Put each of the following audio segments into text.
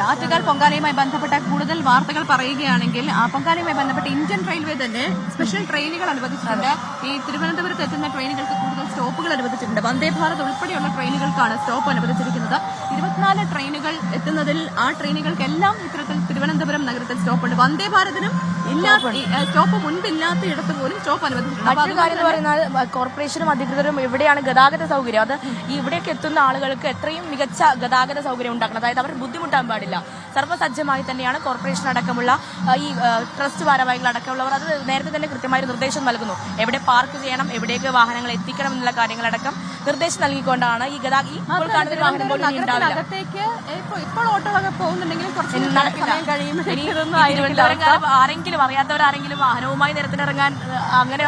ആറ്റുകാൽ പൊങ്കാലയുമായി ബന്ധപ്പെട്ട കൂടുതൽ വാർത്തകൾ പറയുകയാണെങ്കിൽ പൊങ്കാലയുമായി ബന്ധപ്പെട്ട് ഇന്ത്യൻ റെയിൽവേ തന്നെ സ്പെഷ്യൽ ട്രെയിനുകൾ അനുവദിച്ചിട്ടുണ്ട്. ഈ തിരുവനന്തപുരത്ത് എത്തുന്ന ട്രെയിനുകൾക്ക് കൂടുതൽ സ്റ്റോപ്പുകൾ അനുവദിച്ചിട്ടുണ്ട്. വന്ദേ ഭാരത് ഉൾപ്പെടെയുള്ള ട്രെയിനുകൾക്കാണ് സ്റ്റോപ്പ് അനുവദിച്ചിരിക്കുന്നത്. 24 ട്രെയിനുകൾ എത്തുന്നതിൽ ആ ട്രെയിനുകൾക്കെല്ലാം ഇത്തരത്തിൽ തിരുവനന്തപുരം നഗരത്തിൽ സ്റ്റോപ്പുണ്ട്. വന്ദേ ഭാരതിനും സ്റ്റോപ്പ് മുൻപില്ലാത്ത ഇടത്ത് പോലും സ്റ്റോപ്പ് അനുവദിച്ചിട്ടുണ്ട്. മറ്റൊരു കാര്യം എന്ന് പറയുന്നത് കോർപ്പറേഷനും അധികൃതരും എവിടെയാണ് ഗതാഗത സൗകര്യം, അത് ഇവിടേക്ക് എത്തുന്ന ആളുകൾക്ക് എത്രയും മികച്ച ഗതാഗത സൗകര്യം ഉണ്ടാക്കണം. അതായത് അവർ ബുദ്ധിമുട്ടാൻ പാടില്ല. സർവ്വസജ്ജമായി തന്നെയാണ് കോർപ്പറേഷൻ അടക്കമുള്ള ഈ ട്രസ്റ്റ് ഭാരവാഹികൾ അടക്കമുള്ളവർ അത് നേരത്തെ തന്നെ കൃത്യമായ നിർദ്ദേശം നൽകുന്നു. എവിടെ പാർക്ക് ചെയ്യണം, എവിടേക്ക് വാഹനങ്ങൾ എത്തിക്കണം എന്നുള്ള കാര്യങ്ങളടക്കം നിർദ്ദേശം നൽകിക്കൊണ്ടാണ് ഈ വാഹനം പോലും ഇപ്പോൾ ഓട്ടോ പോകുന്നുണ്ടെങ്കിൽ ആരെങ്കിലും അറിയാത്തവരാരെങ്കിലും വാഹനവുമായി നിരത്തിലിറങ്ങാൻ അങ്ങനെ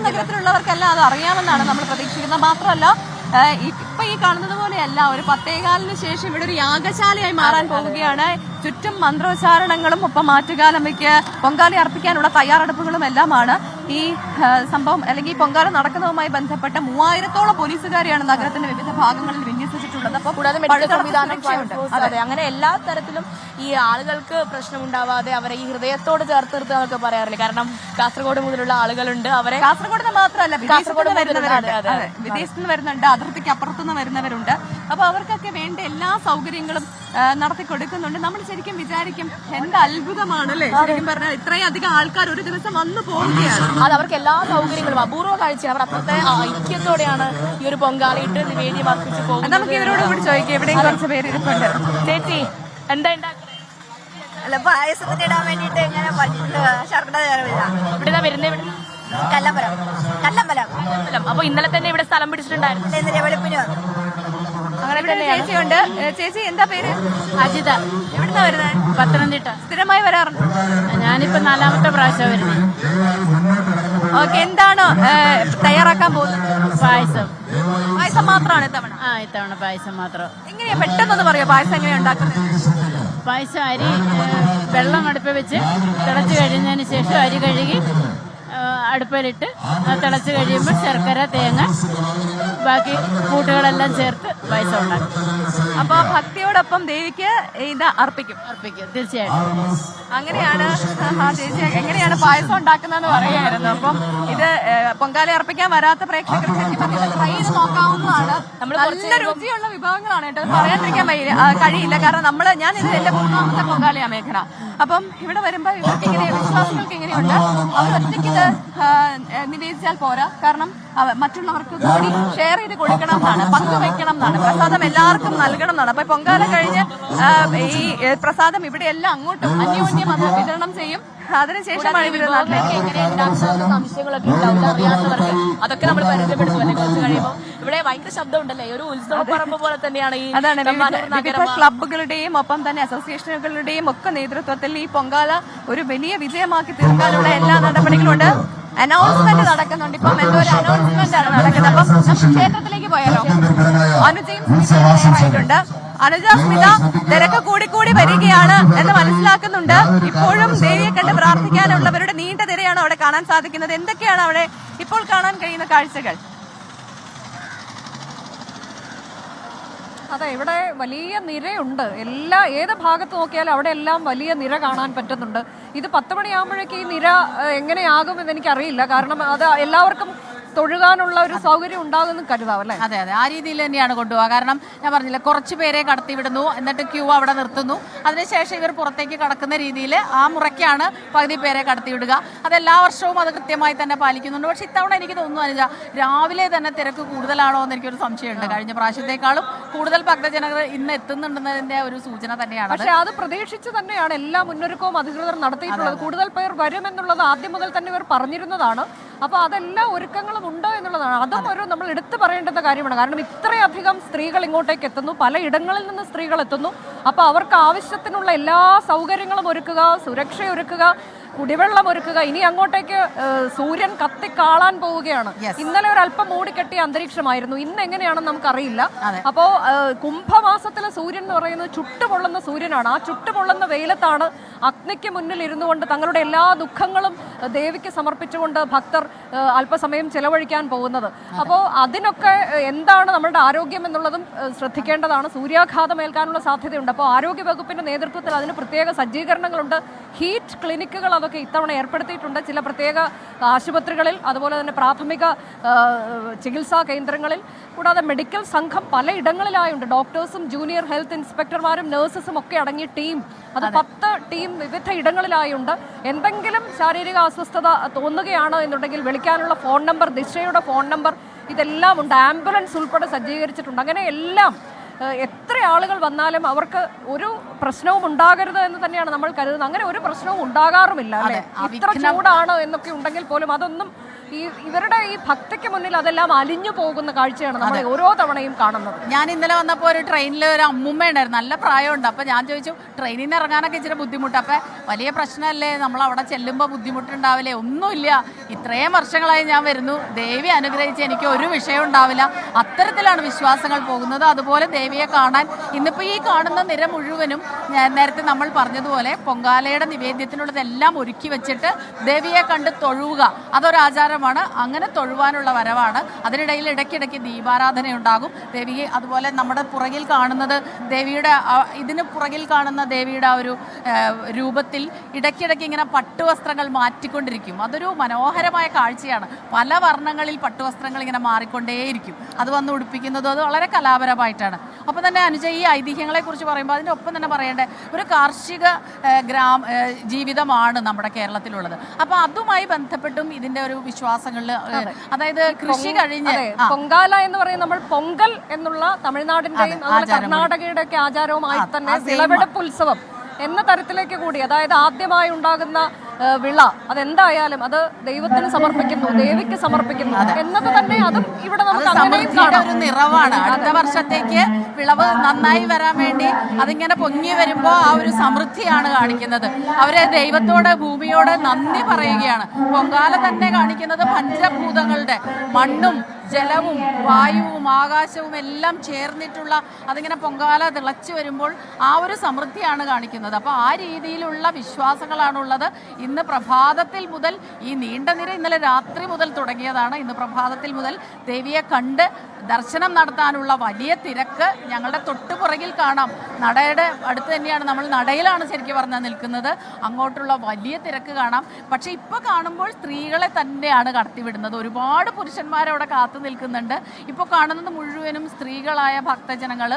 നഗരത്തിലുള്ളവർക്കെല്ലാം അത് അറിയാമെന്നാണ് നമ്മൾ പ്രതീക്ഷിക്കുന്നത്. മാത്രമല്ല ഇപ്പൊ ഈ കാണുന്നത് പോലെയല്ല, ഒരു 10:15 ശേഷം ഇവിടെ ഒരു യാഗശാലയായി മാറാൻ പോവുകയാണ്. ചുറ്റും മന്ത്രോച്ചാരണങ്ങളും ഒപ്പം ആറ്റുകാലമ്മയ്ക്ക് പൊങ്കാല അർപ്പിക്കാനുള്ള തയ്യാറെടുപ്പുകളും എല്ലാമാണ്. ഈ സംഭവം അല്ലെങ്കിൽ പൊങ്കാല നടക്കുന്നതുമായി ബന്ധപ്പെട്ട 3000-ഓളം പോലീസുകാരെയാണ് നഗരത്തിന്റെ വിവിധ ഭാഗങ്ങളിൽ വിന്യസിച്ചിട്ടുള്ളത്. അപ്പോൾ അങ്ങനെ എല്ലാ തരത്തിലും ഈ ആളുകൾക്ക് പ്രശ്നമുണ്ടാവാതെ അവരെ ഈ ഹൃദയത്തോട് ചേർത്ത് നിർത്തുക എന്നൊക്കെ പറയാറില്ല. കാരണം കാസർഗോഡ് മുതലുള്ള ആളുകളുണ്ട്. അവരെ കാസർഗോഡ് മാത്രമല്ല, വിദേശത്ത് നിന്ന് വരുന്നുണ്ട്, അതിർത്തിക്ക് അപ്പുറത്തുനിന്ന് വരുന്നവരുണ്ട്. അപ്പൊ അവർക്കൊക്കെ വേണ്ട എല്ലാ സൗകര്യങ്ങളും നടത്തി കൊടുക്കുന്നുണ്ട്. നമ്മൾ ശരിക്കും വിചാരിക്കും എന്ത് അത്ഭുതമാണല്ലേ, ശരിക്കും പറഞ്ഞാൽ ഇത്രയും അധികം ആൾക്കാർ ഒരു ദിവസം വന്നു പോവുകയാണ്. അത് അവർക്ക് എല്ലാ സൗകര്യങ്ങളും അപൂർവ കാഴ്ച. അവർ അത്രത്തെ ഐക്യത്തോടെയാണ് ഈ ഒരു പൊങ്കാലയിട്ട് വേദി വർദ്ധിച്ചു പോകുന്നത്. നമുക്ക് ഇവരോട് കൂടി ചോദിക്കാം, എവിടെയും കുറച്ച് പേര് ഇരിപ്പുണ്ട്. ചേച്ചി എന്താ ഉണ്ടാക്കുന്നത്? അല്ല, പായസത്തിന് ഇടാൻ വേണ്ടിട്ട് ഇങ്ങനെ ശർക്കര ഇവിടെ വരുന്നത് കല്ലമ്പലം. അപ്പൊ ഇന്നലെ തന്നെ ഇവിടെ സ്ഥലം പിടിച്ചിട്ടുണ്ടായിരുന്നു. വെളുപ്പിന് അങ്ങനെ ചേച്ചിയുണ്ട്. ചേച്ചി എന്താ പേര്? അജിത. എവിടുന്നാ വരുന്നത്? പത്തനംതിട്ട. സ്ഥിരമായി വരാറുണ്ട്? ഞാനിപ്പോ 4ാമത്തെ പ്രാവശ്യം വരുന്നത്. ഓക്കെ, എന്താണ് തയ്യാറാക്കാൻ പോകുന്നത്? പായസം. പായസം മാത്രമാണ് ഇത്തവണ? ഇത്തവണ പായസം മാത്രം. എങ്ങനെയാ പെട്ടെന്നൊന്ന് പറയോ പായസം എങ്ങനെയാ ഉണ്ടാക്കുന്നത്? പായസം അരി വെള്ളം അടുപ്പ് വെച്ച് തിളച്ച് കഴിഞ്ഞതിന് ശേഷം അരി കഴുകി അടുപ്പിലിട്ട് തിളച്ച് കഴിയുമ്പോൾ ശർക്കര, തേങ്ങ, ബാക്കി കൂട്ടുകളെല്ലാം ചേർത്ത് പായസം ഉണ്ടാക്കും. അപ്പൊ ഭക്തിയോടൊപ്പം ദേവിക്ക് ഇത് അർപ്പിക്കും തീർച്ചയായിട്ടും. അങ്ങനെയാണ് ചേച്ചി എങ്ങനെയാണ് പായസം ഉണ്ടാക്കുന്നതെന്ന് പറയായിരുന്നു. അപ്പം ഇത് പൊങ്കാല അർപ്പിക്കാൻ വരാത്ത പ്രേക്ഷകർ ട്രൈ ചെയ്ത് നോക്കാവുന്നതാണ്. നല്ല രുചിയുള്ള വിഭവങ്ങളാണ് കേട്ടോ, പറയാണ്ടിരിക്കാൻ കഴിയില്ല. കാരണം ഞാനിത് എന്റെ 3ാമത്തെ പൊങ്കാലയാ മേഖല. അപ്പം ഇവിടെ വരുമ്പോ ഇവർക്ക് വിശ്വാസികൾക്ക് എങ്ങനെയുണ്ട്, അവർ ഒറ്റയ്ക്ക് ഇത് നിവേദിച്ചാൽ പോരാ. കാരണം മറ്റുള്ളവർക്ക് കൂടി ഷെയർ ചെയ്ത് കൊടുക്കണം എന്നാണ്, പങ്കുവെക്കണം എന്നാണ്, പ്രസാദം എല്ലാവർക്കും നൽകണം എന്നാണ്. അപ്പൊ പൊങ്കാല കഴിഞ്ഞ് ഈ പ്രസാദം ഇവിടെ എല്ലാം അങ്ങോട്ടും അന്യോന്യം അത് വിതരണം ചെയ്യും. അതിനുശേഷമാണ് സംശയങ്ങളൊക്കെ ഉണ്ടാവില്ല അറിയാത്തവർക്ക്, അതൊക്കെ നമ്മൾ പരിചയപ്പെടുത്തുമല്ലേ കുറച്ച് കഴിയുമ്പോൾ. ഇവിടെ ഭയങ്കര ശബ്ദം ഉണ്ടല്ലേ, ഒരു ഉത്സവ പറമ്പ് പോലെ തന്നെയാണ് ഈ. അതാണ് വിവിധ ക്ലബ്ബുകളുടെയും ഒപ്പം തന്നെ അസോസിയേഷനുകളുടെയും ഒക്കെ നേതൃത്വത്തിൽ ഈ പൊങ്കാല ഒരു വലിയ വിജയമാക്കി തീർക്കാനുള്ള എല്ലാ നടപടികളും ഉണ്ട്. അനൗൺസ്മെന്റ് നടക്കുന്നുണ്ട്. ഇപ്പം എന്തോ ഒരു അനൗൺസ്മെന്റ് ആണ് നടക്കുന്നത്. അപ്പം ക്ഷേത്രത്തിലേക്ക് പോയാലോ? അനുജയും തയ്യാറായിട്ടുണ്ട്. അനുജ, സ്മിത, തിരക്ക് കൂടി വരികയാണ് എന്ന് മനസ്സിലാക്കുന്നുണ്ട്. ഇപ്പോഴും ദേവിയെ കണ്ട് പ്രാർത്ഥിക്കാനുള്ളവരുടെ നീണ്ട തിരയാണ് അവിടെ കാണാൻ സാധിക്കുന്നത്. എന്തൊക്കെയാണ് അവിടെ ഇപ്പോൾ കാണാൻ കഴിയുന്ന കാഴ്ചകൾ? അതെ, ഇവിടെ വലിയ നിരയുണ്ട്. ഏത് ഭാഗത്ത് നോക്കിയാലും അവിടെ എല്ലാം വലിയ നിര കാണാൻ പറ്റുന്നുണ്ട്. ഇത് 10 മണിയാകുമ്പോഴേക്ക് ഈ നിര എങ്ങനെയാകുമെന്ന് എനിക്കറിയില്ല. കാരണം അത് എല്ലാവർക്കും തൊഴുകാനുള്ള ഒരു സൗകര്യം ഉണ്ടാകുമെന്ന് കരുതാം അല്ലേ? അതെ, ആ രീതിയിൽ തന്നെയാണ് കൊണ്ടുപോകുക. കാരണം ഞാൻ പറഞ്ഞില്ല, കുറച്ച് പേരെ കടത്തി വിടുന്നു, എന്നിട്ട് ക്യൂ അവിടെ നിർത്തുന്നു. അതിനുശേഷം ഇവർ പുറത്തേക്ക് കടക്കുന്ന രീതിയിൽ ആ മുറയ്ക്കാണ് പകുതി പേരെ കടത്തി വിടുക. അത് എല്ലാ വർഷവും അത് കൃത്യമായി തന്നെ പാലിക്കുന്നുണ്ട്. പക്ഷെ ഇത്തവണ എനിക്ക് തോന്നുന്നു അനുജ, രാവിലെ തന്നെ തിരക്ക് കൂടുതലാണോ എന്ന് എനിക്കൊരു സംശയമുണ്ട്. കഴിഞ്ഞ പ്രാവശ്യത്തെക്കാളും കൂടുതൽ ഭക്തജനങ്ങൾ ഇന്ന് എത്തുന്നുണ്ടെന്നതിന്റെ ഒരു സൂചന തന്നെയാണ്. പക്ഷെ അത് പ്രതീക്ഷിച്ച് തന്നെയാണ് എല്ലാ മുന്നൊരുക്കവും അധികൃതർ നടത്തിയിട്ടുള്ളത്. കൂടുതൽ പേർ വരുമെന്നുള്ളത് ആദ്യം മുതൽ തന്നെ ഇവർ പറഞ്ഞിരുന്നതാണ്. അപ്പോൾ അതെല്ലാ ഒരുക്കങ്ങളും ഉണ്ടോ എന്നുള്ളതാണ്. അതും നമ്മൾ എടുത്തു പറയേണ്ടുന്ന കാര്യമാണ്. കാരണം ഇത്രയധികം സ്ത്രീകൾ ഇങ്ങോട്ടേക്ക് എത്തുന്നു, പലയിടങ്ങളിൽ നിന്ന് സ്ത്രീകൾ എത്തുന്നു. അപ്പോൾ അവർക്ക് ആവശ്യത്തിനുള്ള എല്ലാ സൗകര്യങ്ങളും ഒരുക്കുക, സുരക്ഷ ഒരുക്കുക, കുടിവെള്ളം ഒരുക്കുക. ഇനി അങ്ങോട്ടേക്ക് സൂര്യൻ കത്തിക്കാളാൻ പോവുകയാണ്. ഇന്നലെ ഒരു അല്പം മൂടിക്കെട്ടിയ അന്തരീക്ഷമായിരുന്നു, ഇന്ന് എങ്ങനെയാണെന്ന് നമുക്കറിയില്ല. അപ്പോ കുംഭമാസത്തിലെ സൂര്യൻ എന്ന് പറയുന്നത് ചുട്ടുപൊള്ളുന്ന സൂര്യനാണ്. ആ ചുട്ടുപൊള്ളുന്ന വെയിലത്താണ് അഗ്നിക്ക് മുന്നിൽ ഇരുന്നു കൊണ്ട് തങ്ങളുടെ എല്ലാ ദുഃഖങ്ങളും ദേവിക്ക് സമർപ്പിച്ചുകൊണ്ട് ഭക്തർ അല്പസമയം ചെലവഴിക്കാൻ പോകുന്നത്. അപ്പോൾ അതിനൊക്കെ എന്താണ് നമ്മളുടെ ആരോഗ്യം എന്നുള്ളതും ശ്രദ്ധിക്കേണ്ടതാണ്. സൂര്യാഘാതം ഏൽക്കാനുള്ള സാധ്യതയുണ്ട്. അപ്പോൾ ആരോഗ്യ വകുപ്പിന്റെ നേതൃത്വത്തിൽ അതിന് പ്രത്യേക സജ്ജീകരണങ്ങളുണ്ട്. ഹീറ്റ് ക്ലിനിക്കുകൾ അതൊക്കെ ഇത്തവണ ഏർപ്പെടുത്തിയിട്ടുണ്ട് ചില പ്രത്യേക ആശുപത്രികളിൽ, അതുപോലെ തന്നെ പ്രാഥമിക ചികിത്സാ കേന്ദ്രങ്ങളിൽ. കൂടാതെ മെഡിക്കൽ സംഘം പലയിടങ്ങളിലായുണ്ട്. ഡോക്ടേഴ്സും ജൂനിയർ ഹെൽത്ത് ഇൻസ്പെക്ടർമാരും നഴ്സസും ഒക്കെ അടങ്ങിയ ടീം, അത് 10 ടീം വിവിധ ഇടങ്ങളിലായുണ്ട്. എന്തെങ്കിലും ശാരീരിക അസ്വസ്ഥത തോന്നുകയാണ് എന്നുണ്ടെങ്കിൽ വിളിക്കാനുള്ള ഫോൺ നമ്പർ, ദിശയുടെ ഫോൺ നമ്പർ ഇതെല്ലാം ഉണ്ട്. ആംബുലൻസ് ഉൾപ്പെടെ സജ്ജീകരിച്ചിട്ടുണ്ട്. അങ്ങനെ എല്ലാം എത്ര ആളുകൾ വന്നാലും അവർക്ക് ഒരു പ്രശ്നവും ഉണ്ടാകരുത് എന്ന് തന്നെയാണ് നമ്മൾ കരുതുന്നത്. അങ്ങനെ ഒരു പ്രശ്നവും ഉണ്ടാകാറുമില്ല അല്ലേ? ഇത്ര ചൂടാണ് എന്നൊക്കെ ഉണ്ടെങ്കിൽ പോലും അതൊന്നും ഇവരുടെ ഈ ഭക്തിക്ക് മുന്നിൽ അതെല്ലാം അലിഞ്ഞു പോകുന്ന കാഴ്ചയാണ് നമ്മൾ ഓരോ തവണയും കാണുന്നത്. ഞാൻ ഇന്നലെ വന്നപ്പോൾ ഒരു ട്രെയിനിൽ ഒരു അമ്മുമ്മ ഉണ്ടായിരുന്നു, നല്ല പ്രായമുണ്ട്. അപ്പോൾ ഞാൻ ചോദിച്ചു ട്രെയിനിൽ നിന്ന് ഇറങ്ങാനൊക്കെ ഇച്ചിരി ബുദ്ധിമുട്ട്, അപ്പോൾ വലിയ പ്രശ്നമല്ലേ, നമ്മൾ അവിടെ ചെല്ലുമ്പോൾ ബുദ്ധിമുട്ടുണ്ടാവില്ലേ? ഒന്നുമില്ല, ഇത്രയും വർഷങ്ങളായി ഞാൻ വരുന്നു, ദേവി അനുഗ്രഹിച്ച് എനിക്ക് ഒരു വിഷയം ഉണ്ടാവില്ല. അത്തരത്തിലാണ് വിശ്വാസങ്ങൾ പോകുന്നത്. അതുപോലെ ദേവിയെ കാണാൻ ഇന്നിപ്പോൾ ഈ കാണുന്ന നിര മുഴുവനും നേരത്തെ നമ്മൾ പറഞ്ഞതുപോലെ പൊങ്കാലയുടെ നിവേദ്യത്തിനുള്ളതെല്ലാം ഒരുക്കി വെച്ചിട്ട് ദേവിയെ കണ്ട് തൊഴുക, അതൊരാചാരം. അങ്ങനെ തൊഴുവാനുള്ള വരവാണ്. അതിനിടയിൽ ഇടയ്ക്കിടയ്ക്ക് ദീപാരാധന ഉണ്ടാകും ദേവിയെ. അതുപോലെ നമ്മുടെ പുറകിൽ കാണുന്നത് ദേവിയുടെ, ഇതിന് പുറകിൽ കാണുന്ന ദേവിയുടെ ആ ഒരു രൂപത്തിൽ ഇടയ്ക്കിടയ്ക്ക് ഇങ്ങനെ പട്ടുവസ്ത്രങ്ങൾ മാറ്റിക്കൊണ്ടിരിക്കും. അതൊരു മനോഹരമായ കാഴ്ചയാണ്. പല വർണ്ണങ്ങളിൽ പട്ടുവസ്ത്രങ്ങൾ ഇങ്ങനെ മാറിക്കൊണ്ടേയിരിക്കും. അത് വന്ന് ഉടുപ്പിക്കുന്നതും അത് വളരെ കലാപരമായിട്ടാണ്. അപ്പോൾ തന്നെ അനുജ, ഈ ഐതിഹ്യങ്ങളെ കുറിച്ച് പറയുമ്പോൾ അതിൻ്റെ ഒപ്പം തന്നെ പറയേണ്ട ഒരു കാർഷിക ജീവിതമാണ് നമ്മുടെ കേരളത്തിലുള്ളത്. അപ്പോൾ അതുമായി ബന്ധപ്പെട്ടും ഇതിൻ്റെ ഒരു വിശ്വാസങ്ങളില്, അതായത് കൃഷി കഴിഞ്ഞ് പൊങ്കാല എന്ന് പറയുന്നത് നമ്മൾ പൊങ്കൽ എന്നുള്ള തമിഴ്നാടിന്റെയും കർണാടകയുടെ ഒക്കെ ആചാരവുമായി തന്നെ വിളവെടുപ്പ് ഉത്സവം എന്ന തരത്തിലേക്ക് കൂടി, അതായത് ആദ്യമായി ഉണ്ടാകുന്ന വിള അതെന്തായാലും അത് ദൈവത്തിന് സമർപ്പിക്കുന്നു, ദേവിക്ക് സമർപ്പിക്കുന്നു എന്നത് തന്നെ അതും ഇവിടെ നമുക്ക് ഒരു നിറവാണ്. അടുത്ത വർഷത്തേക്ക് വിളവ് നന്നായി വരാൻ വേണ്ടി അതിങ്ങനെ പൊങ്ങി വരുമ്പോൾ ആ ഒരു സമൃദ്ധിയാണ് കാണിക്കുന്നത്. അവര് ദൈവത്തോട്, ഭൂമിയോട് നന്ദി പറയുകയാണ്. പൊങ്കാല തന്നെ കാണിക്കുന്നത് പഞ്ചഭൂതങ്ങളുടെ മണ്ണും ജലവും വായുവും ആകാശവും എല്ലാം ചേർന്നിട്ടുള്ള അതിങ്ങനെ പൊങ്കാല തിളച്ചു വരുമ്പോൾ ആ ഒരു സമൃദ്ധിയാണ് കാണിക്കുന്നത്. അപ്പോൾ ആ രീതിയിലുള്ള വിശ്വാസങ്ങളാണുള്ളത്. ഇന്ന് പ്രഭാതത്തിൽ മുതൽ ഈ നീണ്ട നിര ഇന്നലെ രാത്രി മുതൽ തുടങ്ങിയതാണ്. ഇന്ന് പ്രഭാതത്തിൽ മുതൽ ദേവിയെ കണ്ട് ദർശനം നടത്താനുള്ള വലിയ തിരക്ക് ഞങ്ങളുടെ തൊട്ടുപുറകിൽ കാണാം. നടയുടെ അടുത്ത് തന്നെയാണ്, നമ്മൾ നടയിലാണ് ശരിക്കും പറഞ്ഞാൽ നിൽക്കുന്നത്. അങ്ങോട്ടുള്ള വലിയ തിരക്ക് കാണാം. പക്ഷേ ഇപ്പോൾ കാണുമ്പോൾ സ്ത്രീകളെ തന്നെയാണ് കടത്തിവിടുന്നത്. ഒരുപാട് പുരുഷന്മാരവിടെ കാത്തു നിൽക്കുന്നുണ്ട്. ഇപ്പോൾ കാണുന്നത് മുഴുവനും സ്ത്രീകളായ ഭക്തജനങ്ങൾ.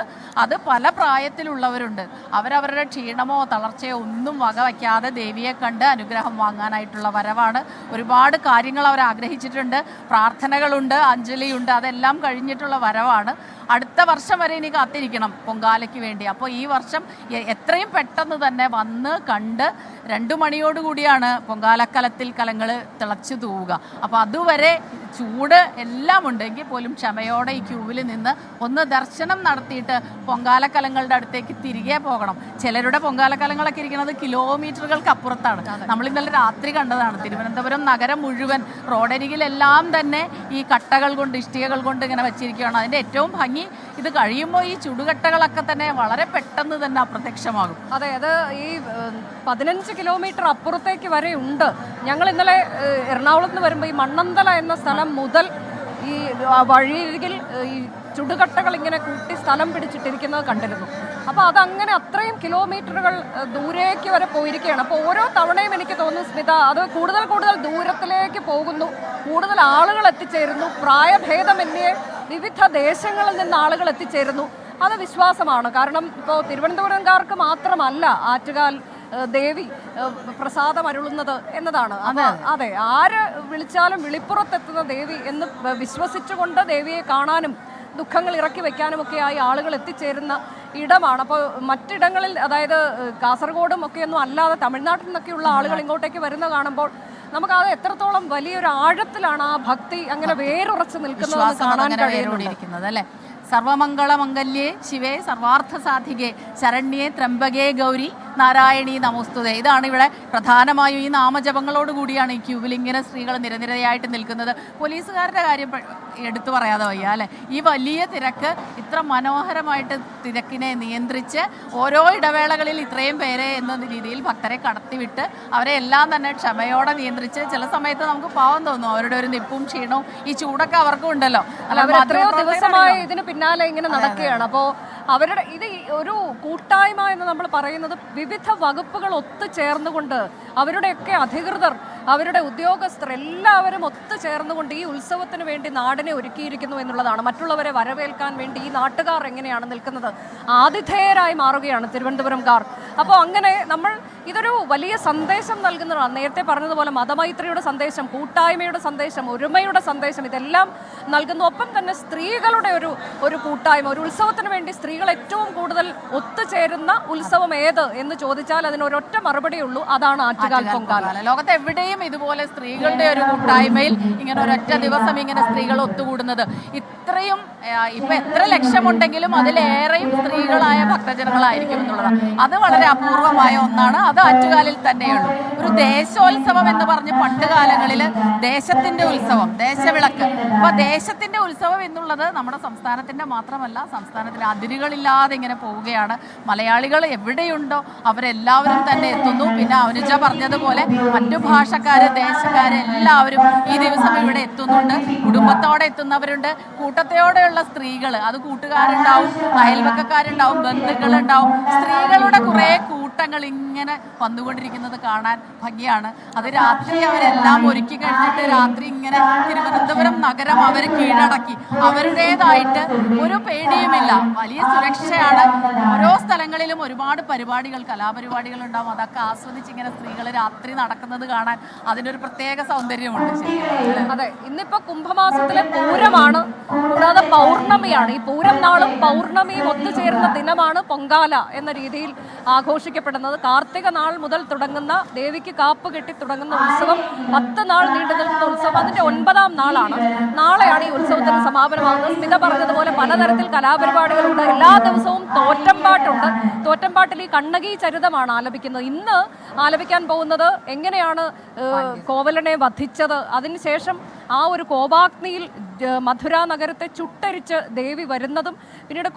അത് പല പ്രായത്തിലുള്ളവരുണ്ട്. അവരവരുടെ ക്ഷീണമോ തളർച്ചയോ ഒന്നും വകവയ്ക്കാതെ ദേവിയെ കണ്ട് അനുഗ്രഹം വാങ്ങാനായിട്ടുള്ള വരവാണ്. ഒരുപാട് കാര്യങ്ങൾ അവർ ആഗ്രഹിച്ചിട്ടുണ്ട്, പ്രാർത്ഥനകളുണ്ട്, അഞ്ജലിയുണ്ട്, അതെല്ലാം കഴിഞ്ഞിട്ടുള്ള വരവാണ്. അടുത്ത വർഷം വരെ ഇനി കാത്തിരിക്കണം പൊങ്കാലയ്ക്ക് വേണ്ടി. അപ്പോൾ ഈ വർഷം എത്രയും പെട്ടെന്ന് തന്നെ വന്ന് കണ്ട് 2 മണിയോടുകൂടിയാണ് പൊങ്കാലക്കലത്തിൽ കലങ്ങൾ തിളച്ചു തൂവുക. അപ്പോൾ അതുവരെ ചൂട് എല്ലാം ഉണ്ടെങ്കിൽ പോലും ക്ഷമയോടെ ഈ ക്യൂവിൽ നിന്ന് ഒന്ന് ദർശനം നടത്തിയിട്ട് പൊങ്കാലക്കലങ്ങളുടെ അടുത്തേക്ക് തിരികെ പോകണം. ചിലരുടെ പൊങ്കാലക്കലങ്ങളൊക്കെ ഇരിക്കുന്നത് കിലോമീറ്ററുകൾക്ക് അപ്പുറത്താണ്. നമ്മൾ ഇന്നലെ രാത്രി കണ്ടതാണ്. തിരുവനന്തപുരം നഗരം മുഴുവൻ റോഡരികിലെല്ലാം തന്നെ ഈ കട്ടകൾ കൊണ്ട്, ഇഷ്ടികകൾ കൊണ്ട് ഇങ്ങനെ വെച്ചിരിക്കുകയാണ്. അതിൻ്റെ ഏറ്റവും ഭംഗി ഇത് കഴിയുമ്പോൾ ഈ ചുടുകട്ടകളൊക്കെ തന്നെ വളരെ പെട്ടെന്ന് തന്നെ അപ്രത്യക്ഷമാകും. അതെ, അത് ഈ 15 കിലോമീറ്റർ അപ്പുറത്തേക്ക് വരെ ഉണ്ട്. ഞങ്ങൾ ഇന്നലെ എറണാകുളത്ത് നിന്ന് വരുമ്പോൾ ഈ മണ്ണന്തല എന്ന സ്ഥലം മുതൽ ഈ വഴിയിൽ ഈ ചുടുകട്ടകൾ ഇങ്ങനെ കൂട്ടി സ്ഥലം പിടിച്ചിട്ടിരിക്കുന്നത് കണ്ടിരുന്നു. അപ്പോൾ അതങ്ങനെ അത്രയും കിലോമീറ്ററുകൾ ദൂരേക്ക് വരെ പോയിരിക്കുകയാണ്. അപ്പോൾ ഓരോ തവണയും എനിക്ക് തോന്നുന്നു സ്മിത, അത് കൂടുതൽ കൂടുതൽ ദൂരത്തിലേക്ക് പോകുന്നു, കൂടുതൽ ആളുകൾ എത്തിച്ചേരുന്നു, പ്രായഭേദമന്യേ വിവിധ ദേശങ്ങളിൽ നിന്ന് ആളുകൾ എത്തിച്ചേരുന്നു. അത് വിശ്വാസമാണ്. കാരണം ഇപ്പോൾ തിരുവനന്തപുരംകാർക്ക് മാത്രമല്ല ആറ്റുകാൽ ദേവി പ്രസാദം അരുളുന്നത് എന്നതാണ്. അതെ, ആര് വിളിച്ചാലും വിളിപ്പുറത്തെത്തുന്ന ദേവി എന്ന് വിശ്വസിച്ചുകൊണ്ട് ദേവിയെ കാണാനും ദുഃഖങ്ങൾ ഇറക്കി വെക്കാനുമൊക്കെയായി ആളുകൾ എത്തിച്ചേരുന്ന ഇടമാണ്. അപ്പോൾ മറ്റിടങ്ങളിൽ, അതായത് കാസർഗോഡും ഒക്കെയൊന്നും അല്ലാതെ തമിഴ്നാട്ടിൽ നിന്നൊക്കെയുള്ള ആളുകൾ ഇങ്ങോട്ടേക്ക് വരുന്ന കാണുമ്പോൾ നമുക്കത് എത്രത്തോളം വലിയൊരു ആഴത്തിലാണ് ആ ഭക്തി അങ്ങനെ വേരുറച്ച് നിൽക്കുന്നത് കാണാൻ കഴിയുന്നത് അല്ലേ. സർവമംഗളമംഗല്യേ ശിവേ സർവാർത്ഥ സാധികേ ശരണ്യേ ത്രംബകേ ഗൗരി നാരായണീ നമോസ്തുതേ. ഇതാണ് ഇവിടെ പ്രധാനമായും ഈ നാമജപങ്ങളോട് കൂടിയാണ് ഈ ക്യൂവിൽ ഇങ്ങനെ സ്ത്രീകൾ നിരനിരയായിട്ട് നിൽക്കുന്നത്. പോലീസുകാരുടെ കാര്യം എടുത്തു പറയാതെ വയ്യ അല്ലേ. ഈ വലിയ തിരക്ക് ഇത്ര മനോഹരമായിട്ട് തിരക്കിനെ നിയന്ത്രിച്ച് ഓരോ ഇടവേളകളിൽ ഇത്രയും പേരെ എന്ന രീതിയിൽ ഭക്തരെ കടത്തിവിട്ട് അവരെ എല്ലാം തന്നെ ക്ഷമയോടെ നിയന്ത്രിച്ച് ചില സമയത്ത് നമുക്ക് പാവം തോന്നും. അവരുടെ ഒരു നിപ്പും ക്ഷീണവും ഈ ചൂടൊക്കെ അവർക്കും ഉണ്ടല്ലോ. എത്രയോ ദിവസമായി ഇതിന് പിന്നാലെ ഇങ്ങനെ നടക്കുകയാണ്. അപ്പോൾ അവരുടെ ഇത് ഒരു കൂട്ടായ്മ എന്ന് നമ്മൾ പറയുന്നത് വിവിധ വകുപ്പുകൾ ഒത്തുചേർന്നുകൊണ്ട് അവരുടെയൊക്കെ അധികൃതർ, അവരുടെ ഉദ്യോഗസ്ഥർ എല്ലാവരും ഒത്തുചേർന്നുകൊണ്ട് ഈ ഉത്സവത്തിന് വേണ്ടി നാടിനെ ഒരുക്കിയിരിക്കുന്നു എന്നുള്ളതാണ്. മറ്റുള്ളവരെ വരവേൽക്കാൻ വേണ്ടി ഈ നാട്ടുകാർ എങ്ങനെയാണ് നിൽക്കുന്നത്, ആതിഥേയരായി മാറുകയാണ് തിരുവനന്തപുരംകാർ. അപ്പോൾ അങ്ങനെ നമ്മൾ ഇതൊരു വലിയ സന്ദേശം നൽകുന്നതാണ്. നേരത്തെ പറഞ്ഞതുപോലെ മതമൈത്രിയുടെ സന്ദേശം, കൂട്ടായ്മയുടെ സന്ദേശം, ഒരുമയുടെ സന്ദേശം ഇതെല്ലാം നൽകുന്നു. ഒപ്പം തന്നെ സ്ത്രീകളുടെ ഒരു കൂട്ടായ്മ, ഒരു ഉത്സവത്തിന് വേണ്ടി സ്ത്രീകൾ ഏറ്റവും കൂടുതൽ ഒത്തുചേരുന്ന ഉത്സവം ഏത് എന്ന് ചോദിച്ചാൽ അതിന് ഒരൊറ്റ മറുപടിയേ ഉള്ളൂ, അതാണ് ആറ്റുകാൽ പൊങ്കാല. ലോകത്ത് എവിടെയും ഇതുപോലെ സ്ത്രീകളുടെ ഒരു കൂട്ടായ്മയിൽ ഇങ്ങനെ ഒരൊറ്റ ദിവസം ഇങ്ങനെ സ്ത്രീകൾ ഒത്തുകൂടുന്നത് ഇത്രയും ഇപ്പൊ എത്ര ലക്ഷമുണ്ടെങ്കിലും അതിലേറെയും സ്ത്രീകളായ ഭക്തജനങ്ങളായിരിക്കും എന്നുള്ളതാണ്. അത് വളരെ അപൂർവമായ ഒന്നാണ്. അത് ആറ്റുകാലിൽ തന്നെയുള്ളൂ. ഒരു ദേശോത്സവം എന്ന് പറഞ്ഞ് പണ്ട് കാലങ്ങളിൽ ദേശത്തിന്റെ ഉത്സവം, ദേശവിളക്ക്. അപ്പൊ ദേശത്തിന്റെ ഉത്സവം എന്നുള്ളത് നമ്മുടെ സംസ്ഥാനത്തിന്റെ മാത്രമല്ല, സംസ്ഥാനത്തിന് അതിരുകളില്ലാതെ ഇങ്ങനെ പോവുകയാണ്. മലയാളികൾ എവിടെയുണ്ടോ അവരെല്ലാവരും തന്നെ എത്തുന്നു. പിന്നെ അനുജ പറഞ്ഞതുപോലെ മറ്റു ഭാഷക്കാര്, ദേശക്കാര് എല്ലാവരും ഈ ദിവസം ഇവിടെ എത്തുന്നുണ്ട്. കുടുംബത്തോടെ എത്തുന്നവരുണ്ട്, കൂട്ടത്തോടെയുള്ള സ്ത്രീകൾ, അത് കൂട്ടുകാരുണ്ടാവും, അയൽവക്കക്കാരുണ്ടാവും, ബന്ധുക്കളുണ്ടാവും. സ്ത്രീകളുടെ കുറെ കൂട്ടങ്ങൾ ഇങ്ങനെ വന്നുകൊണ്ടിരിക്കുന്നത് കാണാൻ ഭംഗിയാണ്. അത് രാത്രി അവരെല്ലാം ഒരുക്കി കഴിഞ്ഞിട്ട് രാത്രി ഇങ്ങനെ തിരുവനന്തപുരം നഗരം അവർ കീഴടക്കി. അവരുടേതായിട്ട് ഒരു പേടിയുമില്ല, വലിയ സുരക്ഷയാണ്. ഓരോ സ്ഥലങ്ങളിലും ഒരുപാട് പരിപാടികൾ, കലാപരിപാടികൾ ഉണ്ടാവും. അതൊക്കെ ആസ്വദിച്ച് ഇങ്ങനെ സ്ത്രീകൾ രാത്രി നടക്കുന്നത് കാണാൻ അതിനൊരു പ്രത്യേക സൗന്ദര്യമുണ്ട്. അതെ, ഇന്നിപ്പോ കുംഭമാസത്തിലെ പൂരമാണ്, കൂടാതെ പൗർണമിയാണ്. ഈ പൂരം നാളും പൗർണമിയും ഒത്തുചേരുന്ന ദിനമാണ് പൊങ്കാല എന്ന രീതിയിൽ ആഘോഷിക്കപ്പെടുന്നത്. കാർത്തിക നാൾ മുതൽ തുടങ്ങുന്ന, ദേവിക്ക് കാപ്പ് കെട്ടി തുടങ്ങുന്ന ഉത്സവം 10 നാൾ നീണ്ടു നിൽക്കുന്ന ഉത്സവം അതിന്റെ 9ാം നാളാണ്. നാളെയാണ് ഈ ഉത്സവത്തിന് സമാപനമാകുന്നത്. സ്മിത പറഞ്ഞതുപോലെ പലതരത്തിൽ കലാപരിപാടികളുണ്ട്. എല്ലാ ദിവസവും തോറ്റമ്പാട്ടുണ്ട്. തോറ്റമ്പാട്ടിൽ ഈ കണ്ണകി ചരിതമാണ് ആലപിക്കുന്നത്. ഇന്ന് ആലപിക്കാൻ പോകുന്നത് എങ്ങനെയാണ് കോവലനെ വധിച്ചത്, അതിനുശേഷം ആ ഒരു കോപാഗ്നിയിൽ മധുര നഗരത്തെ ചുട്ടരിച്ച് ദേവി വരുന്നതും, പിന്നീട്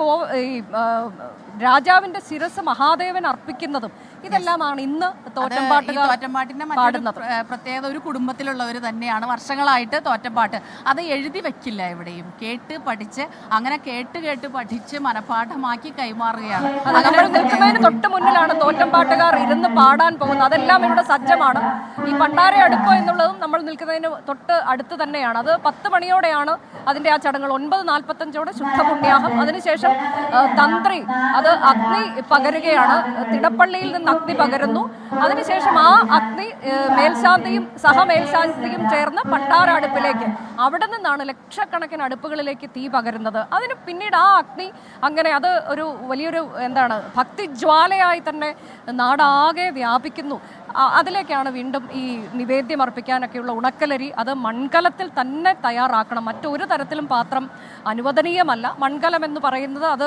രാജാവിന്റെ ശിരസ് മഹാദേവൻ അർപ്പിക്കുന്നതും, ഇതെല്ലാമാണ് ഇന്ന് തോറ്റമ്പാട്ടിന്റെ പാടുന്നത്. പ്രത്യേകത ഒരു കുടുംബത്തിലുള്ളവർ തന്നെയാണ് വർഷങ്ങളായിട്ട് തോറ്റമ്പാട്ട്. അത് എഴുതി വെക്കില്ല എവിടെയും, കേട്ട് പഠിച്ച് അങ്ങനെ കേട്ട് പഠിച്ച് മനഃപാഠമാക്കി കൈമാറുകയാണ്. നമ്മൾ നിൽക്കുന്നതിന് തൊട്ട് മുന്നിലാണ് തോറ്റമ്പാട്ടുകാർ ഇരുന്ന് പാടാൻ പോകുന്നത്. അതെല്ലാം ഇവിടെ സജ്ജമാണ്. ഈ പണ്ടാര അടുപ്പ് എന്നുള്ളതും നമ്മൾ നിൽക്കുന്നതിന് തൊട്ട് അടുത്ത് തന്നെയാണ്. അത് 10 മണിയോടെയാണ് അതിന്റെ ആ ചടങ്ങുകൾ. 9:45 ശുദ്ധപുണ്യാഹം. അതിനുശേഷം തന്ത്രി അത് അഗ്നി പകരുകയാണ്. തിടപ്പള്ളിയിൽ നിന്ന് അഗ്നി പകരുന്നു. അതിനുശേഷം ആ അഗ്നി മേൽശാന്തിയും സഹമേൽശാന്തിയും ചേർന്ന് പണ്ടാര അടുപ്പിലേക്ക്, അവിടെ നിന്നാണ് ലക്ഷക്കണക്കിന് അടുപ്പുകളിലേക്ക് തീ പകരുന്നത്. അതിന് പിന്നീട് ആ അഗ്നി അങ്ങനെ അത് ഒരു വലിയൊരു ഭക്തിജ്വാലയായി തന്നെ നാടാകെ വ്യാപിക്കുന്നു. അതിലേക്കാണ് വീണ്ടും ഈ നിവേദ്യം അർപ്പിക്കാനൊക്കെയുള്ള ഉണക്കലരി അത് മൺകലത്തിൽ തന്നെ തയ്യാറാക്കണം. മറ്റൊരു തരത്തിലും പാത്രം അനുവദനീയമല്ല. മൺകലം എന്ന് പറയുന്നത് അത്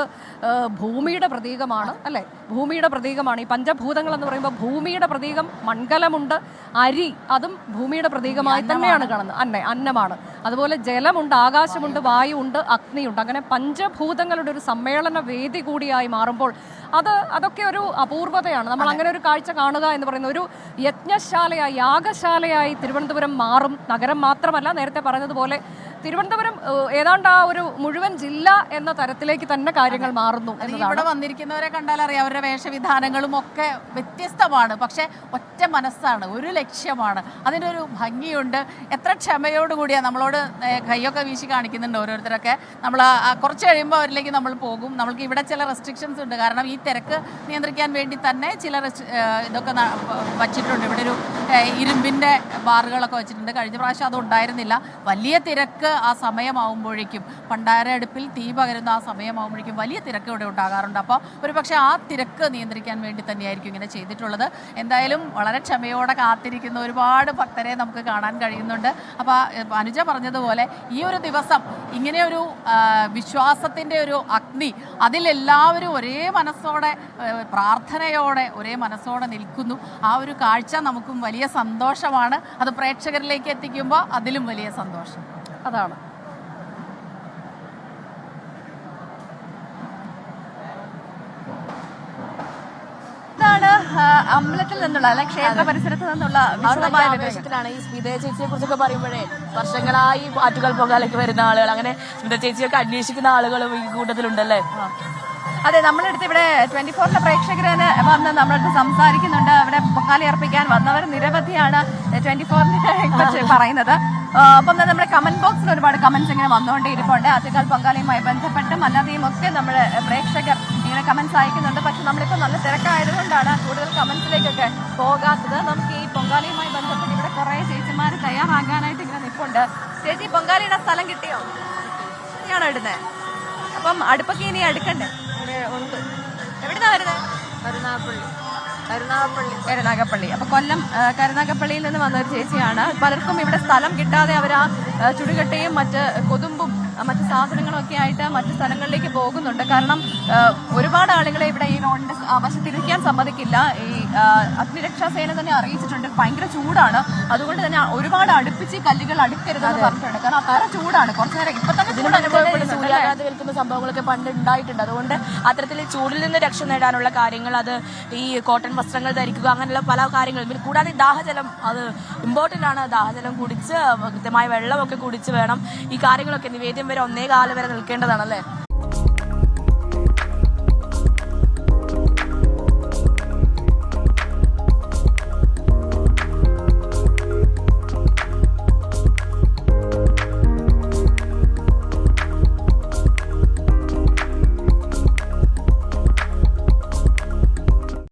ഭൂമിയുടെ പ്രതീകമാണ്, അല്ലേ? ഭൂമിയുടെ പ്രതീകമാണ്. ഈ പഞ്ചഭൂതങ്ങൾ എന്ന് പറയുമ്പോൾ ഭൂമിയുടെ പ്രതീകം മൺകലമുണ്ട്, അരി അതും ഭൂമിയുടെ പ്രതീകമായി തന്നെയാണ് കാണുന്നത്. അന്നമാണ്. അതുപോലെ ജലമുണ്ട്, ആകാശമുണ്ട്, വായുണ്ട്, അഗ്നിയുണ്ട്. അങ്ങനെ പഞ്ചഭൂതങ്ങളുടെ ഒരു സമ്മേളന വേദി കൂടിയായി മാറുമ്പോൾ അതൊക്കെ ഒരു അപൂർവതയാണ്. നമ്മൾ അങ്ങനെ ഒരു കാഴ്ച കാണുക എന്ന് പറയുന്ന ഒരു യജ്ഞശാലയായി, യാഗശാലയായി തിരുവനന്തപുരം മാറും. നഗരം മാത്രമല്ല, നേരത്തെ പറഞ്ഞതുപോലെ തിരുവനന്തപുരം ഏതാണ്ട് ആ ഒരു മുഴുവൻ ജില്ല എന്ന തരത്തിലേക്ക് തന്നെ കാര്യങ്ങൾ മാറുന്നു. ഇവിടെ വന്നിരിക്കുന്നവരെ കണ്ടാൽ അറിയാം, അവരുടെ വേഷവിധാനങ്ങളും ഒക്കെ വ്യത്യസ്തമാണ്. പക്ഷെ ഒറ്റ മനസ്സാണ്, ഒരു ലക്ഷ്യമാണ്, അതിനൊരു ഭംഗിയുണ്ട്. എത്ര ക്ഷമയോടുകൂടിയാണ് നമ്മളോട് കൈയൊക്കെ വീശി കാണിക്കുന്നുണ്ട് ഓരോരുത്തരൊക്കെ. നമ്മൾ കുറച്ച് കഴിയുമ്പോൾ അവരിലേക്ക് നമ്മൾ പോകും. നമ്മൾക്ക് ഇവിടെ ചില റെസ്ട്രിക്ഷൻസ് ഉണ്ട്. കാരണം ഈ തിരക്ക് നിയന്ത്രിക്കാൻ വേണ്ടി തന്നെ ചില ഇതൊക്കെ വച്ചിട്ടുണ്ട്. ഇവിടെ ഒരു ഇരുമ്പിൻ്റെ ബാറുകളൊക്കെ വെച്ചിട്ടുണ്ട്. കഴിഞ്ഞ പ്രാവശ്യം അത് ഉണ്ടായിരുന്നില്ല. വലിയ തിരക്ക് തിരക്ക് ആ സമയമാകുമ്പോഴേക്കും പണ്ടാര അടുപ്പിൽ തീ പകരുന്ന ആ സമയമാകുമ്പോഴേക്കും വലിയ തിരക്ക് ഇവിടെ ഉണ്ടാകാറുണ്ട്. അപ്പോൾ ഒരു പക്ഷേ ആ തിരക്ക് നിയന്ത്രിക്കാൻ വേണ്ടി തന്നെയായിരിക്കും ഇങ്ങനെ ചെയ്തിട്ടുള്ളത്. എന്തായാലും വളരെ ക്ഷമയോടെ കാത്തിരിക്കുന്ന ഒരുപാട് ഭക്തരെ നമുക്ക് കാണാൻ കഴിയുന്നുണ്ട്. അപ്പോൾ അനുജ പറഞ്ഞതുപോലെ ഈ ഒരു ദിവസം ഇങ്ങനെയൊരു വിശ്വാസത്തിൻ്റെ ഒരു അഗ്നി അതിലെല്ലാവരും ഒരേ മനസ്സോടെ പ്രാർത്ഥനയോടെ ഒരേ മനസ്സോടെ നിൽക്കുന്നു. ആ ഒരു കാഴ്ച നമുക്കും വലിയ സന്തോഷമാണ്. അത് പ്രേക്ഷകരിലേക്ക് എത്തിക്കുമ്പോൾ അതിലും വലിയ സന്തോഷം. അതാണ്. ഇതാണ് അമ്പലത്തിൽ നിന്നുള്ള അല്ലെ ക്ഷേത്ര പരിസരത്ത് നിന്നുള്ള വിശദമായ ആവേശത്തിലാണ് ഈ സ്മിത ചേച്ചിയെ കുറിച്ചൊക്കെ പറയുമ്പോഴേ വർഷങ്ങളായി ആറ്റുകാൽ പൊങ്കാലയ്ക്ക് വരുന്ന ആളുകൾ, അങ്ങനെ സ്മിത ചേച്ചിയൊക്കെ അന്വേഷിക്കുന്ന ആളുകളും ഈ കൂട്ടത്തിലുണ്ടല്ലേ? അതെ, നമ്മളടുത്ത് ഇവിടെ 24 പ്രേക്ഷകരെ വന്ന് നമ്മളടുത്ത് സംസാരിക്കുന്നുണ്ട്. അവിടെ പൊങ്കാല അർപ്പിക്കാൻ വന്നവർ നിരവധിയാണ് 24 കുറിച്ച് പറയുന്നത്. അപ്പം നമ്മുടെ കമന്റ് ബോക്സിൽ ഒരുപാട് കമന്റ്സ് ഇങ്ങനെ വന്നുകൊണ്ടേ ഇരിപ്പുണ്ട്. ആറ്റുകാൽ പൊങ്കാലയുമായി ബന്ധപ്പെട്ടും അല്ലാതെയും ഒക്കെ നമ്മുടെ പ്രേക്ഷകർ ഇങ്ങനെ കമന്റ്സ് അയക്കുന്നുണ്ട്. പക്ഷെ നമ്മളിപ്പോൾ നല്ല തിരക്കായതുകൊണ്ടാണ് കൂടുതൽ കമന്റ്സിലേക്കൊക്കെ പോകാത്തത്. നമുക്ക് ഈ പൊങ്കാലയുമായി ബന്ധപ്പെട്ട് ഇവിടെ കുറേ ചേച്ചിമാർ തയ്യാറാകാനായിട്ട് ഇങ്ങനെ നിൽപ്പുണ്ട്. ചേച്ചി, പൊങ്കാലയുടെ സ്ഥലം കിട്ടിയോ? ശരിയാണോ ഇടുന്നത്? അപ്പം അടുപ്പൊക്കെ ഇനി എടുക്കണ്ടേ? എവിടുന്നാ വരുന്നത്? കരുനാഗപ്പള്ളി. അപ്പൊ കൊല്ലം കരുനാഗപ്പള്ളിയിൽ നിന്ന് വന്ന ഒരു ചേച്ചിയാണ്. പലർക്കും ഇവിടെ സ്ഥലം കിട്ടാതെ അവർ ആ ചുടുകട്ടയും മറ്റ് കൊതുമ്പും മറ്റ് സാധനങ്ങളും ഒക്കെ ആയിട്ട് മറ്റു സ്ഥലങ്ങളിലേക്ക് പോകുന്നുണ്ട്. കാരണം ഒരുപാട് ആളുകളെ ഇവിടെ ഈ റോഡിന്റെ വശത്തിരിക്കാൻ സമ്മതിക്കില്ല. ഈ അഗ്നിരക്ഷാസേന തന്നെ അറിയിച്ചിട്ടുണ്ട്. ഭയങ്കര ചൂടാണ്. അതുകൊണ്ട് തന്നെ ഒരുപാട് അടുപ്പിച്ച് കല്ലുകൾ അടുക്കരുതെന്ന് പറഞ്ഞിട്ടുണ്ട്. കാരണം അത്ര ചൂടാണ്. കുറച്ചു നേരം ഇപ്പൊ തന്നെ സൂര്യാഘാതം ഏൽക്കുന്ന സംഭവങ്ങളൊക്കെ പണ്ട് ഉണ്ടായിട്ടുണ്ട്. അതുകൊണ്ട് അത്തരത്തിൽ ചൂടിൽ നിന്ന് രക്ഷ നേടാനുള്ള കാര്യങ്ങൾ, അത് ഈ കോട്ടൺ വസ്ത്രങ്ങൾ ധരിക്കുക, അങ്ങനെയുള്ള പല കാര്യങ്ങളും. പിന്നെ കൂടാതെ ദാഹജലം, അത് ഇമ്പോർട്ടൻ്റ് ആണ്. ദാഹജലം കുടിച്ച് കൃത്യമായ വെള്ളമൊക്കെ കുടിച്ച് വേണം ഈ കാര്യങ്ങളൊക്കെ. നിവേദ്യം വരെ 1:15 വരെ നിൽക്കേണ്ടതാണല്ലേ?